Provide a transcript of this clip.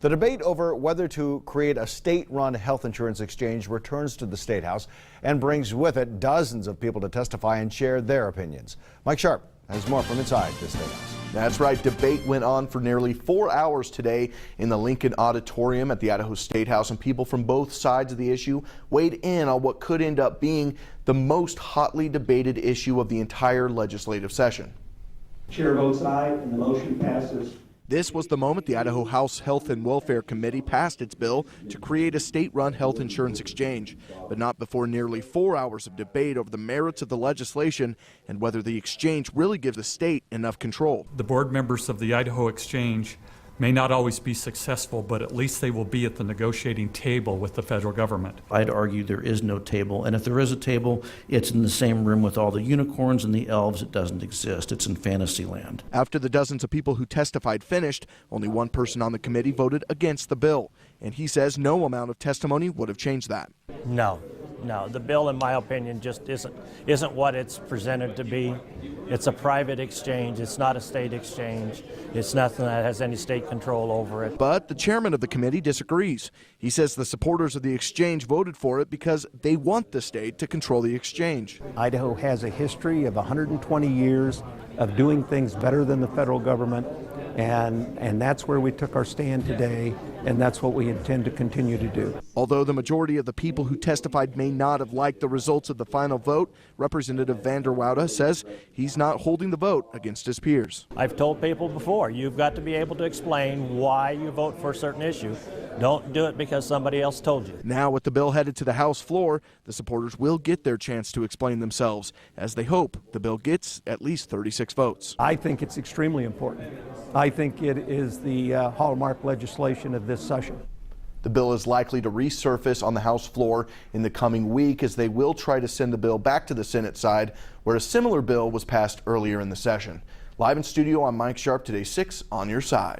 The debate over whether to create a state-run health insurance exchange returns to the State House and brings with it dozens of people to testify and share their opinions. Mike Sharp has more from inside the State House. That's right. Debate went on for nearly 4 hours today in the Lincoln Auditorium at the Idaho State House, and people from both sides of the issue weighed in on what could end up being the most hotly debated issue of the entire legislative session. Chair votes aye, and the motion passes. This was the moment the Idaho House Health and Welfare Committee passed its bill to create a state-run health insurance exchange, but not before nearly 4 hours of debate over the merits of the legislation and whether the exchange really gives the state enough control. The board members of the Idaho Exchange may not always be successful, but at least they will be at the negotiating table with the federal government. I'd argue there is no table, and if there is a table, it's in the same room with all the unicorns and the elves. It doesn't exist. It's in fantasy land. After the dozens of people who testified finished, only one person on the committee voted against the bill, and he says no amount of testimony would have changed that. No, the bill, in my opinion, just isn't what it's presented to be. It's a private exchange. It's not a state exchange. It's nothing that has any state control over it. But the chairman of the committee disagrees. He says the supporters of the exchange voted for it because they want the state to control the exchange. Idaho has a history of 120 years of doing things better than the federal government, and that's where we took our stand today, and that's what we intend to continue to do. Although the majority of the people who testified may not have liked the results of the final vote, Representative Vander Wouda says he's not holding the vote against his peers. I've told people before, you've got to be able to explain why you vote for a certain issue. Don't do it because somebody else told you. Now, with the bill headed to the House floor, the supporters will get their chance to explain themselves, as they hope the bill gets at least 36 votes. I think it's extremely important. I think it is the hallmark legislation of this session. The bill is likely to resurface on the House floor in the coming week, as they will try to send the bill back to the Senate side, where a similar bill was passed earlier in the session. Live in studio, I'm Mike Sharp, today 6 on your side.